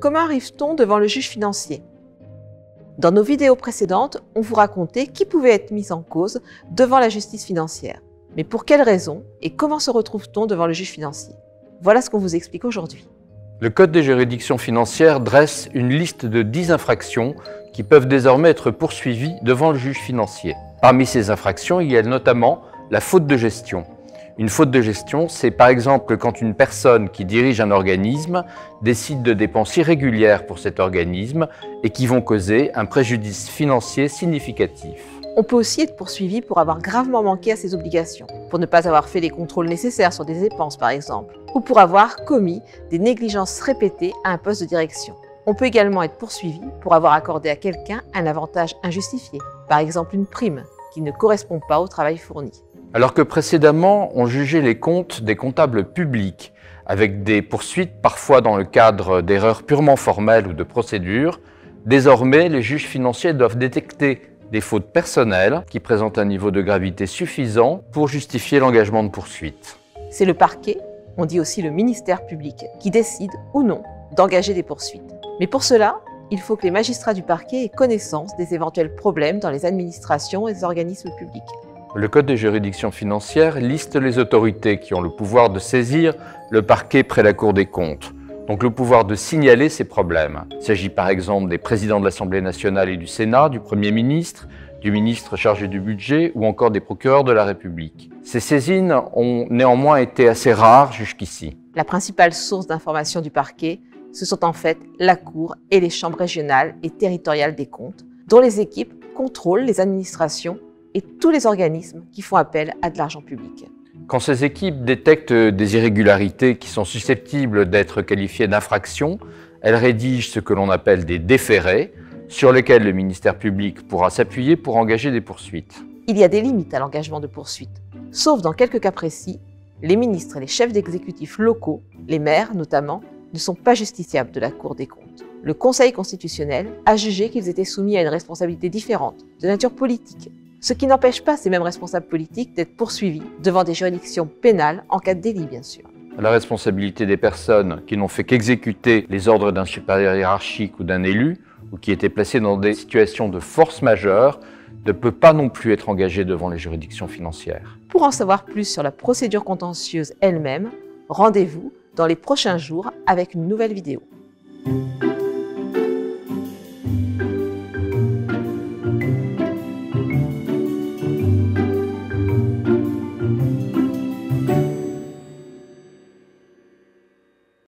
comment arrive-t-on devant le juge financier? Dans nos vidéos précédentes, on vous racontait qui pouvait être mis en cause devant la justice financière. Mais pour quelles raisons et comment se retrouve-t-on devant le juge financier? Voilà ce qu'on vous explique aujourd'hui. Le Code des juridictions financières dresse une liste de 10 infractions qui peuvent désormais être poursuivies devant le juge financier. Parmi ces infractions, il y a notamment la faute de gestion. Une faute de gestion, c'est par exemple quand une personne qui dirige un organisme décide de dépenses irrégulières pour cet organisme et qui vont causer un préjudice financier significatif. On peut aussi être poursuivi pour avoir gravement manqué à ses obligations, pour ne pas avoir fait les contrôles nécessaires sur des dépenses par exemple, ou pour avoir commis des négligences répétées à un poste de direction. On peut également être poursuivi pour avoir accordé à quelqu'un un avantage injustifié, par exemple une prime qui ne correspond pas au travail fourni. Alors que précédemment, on jugeait les comptes des comptables publics, avec des poursuites parfois dans le cadre d'erreurs purement formelles ou de procédures, désormais les juges financiers doivent détecter des fautes personnelles qui présentent un niveau de gravité suffisant pour justifier l'engagement de poursuite. C'est le parquet, on dit aussi le ministère public, qui décide ou non d'engager des poursuites. Mais pour cela, il faut que les magistrats du parquet aient connaissance des éventuels problèmes dans les administrations et les organismes publics. Le Code des juridictions financières liste les autorités qui ont le pouvoir de saisir le parquet près la Cour des comptes, donc le pouvoir de signaler ces problèmes. Il s'agit par exemple des présidents de l'Assemblée nationale et du Sénat, du Premier ministre, du ministre chargé du budget ou encore des procureurs de la République. Ces saisines ont néanmoins été assez rares jusqu'ici. La principale source d'information du parquet, ce sont en fait la Cour et les chambres régionales et territoriales des comptes, dont les équipes contrôlent les administrations et tous les organismes qui font appel à de l'argent public. Quand ces équipes détectent des irrégularités qui sont susceptibles d'être qualifiées d'infractions, elles rédigent ce que l'on appelle des déférés, sur lesquels le ministère public pourra s'appuyer pour engager des poursuites. Il y a des limites à l'engagement de poursuites, sauf dans quelques cas précis, les ministres et les chefs d'exécutifs locaux, les maires notamment, ne sont pas justiciables de la Cour des comptes. Le Conseil constitutionnel a jugé qu'ils étaient soumis à une responsabilité différente, de nature politique, ce qui n'empêche pas ces mêmes responsables politiques d'être poursuivis devant des juridictions pénales en cas de délit, bien sûr. La responsabilité des personnes qui n'ont fait qu'exécuter les ordres d'un supérieur hiérarchique ou d'un élu, ou qui étaient placées dans des situations de force majeure, ne peut pas non plus être engagée devant les juridictions financières. Pour en savoir plus sur la procédure contentieuse elle-même, rendez-vous dans les prochains jours avec une nouvelle vidéo.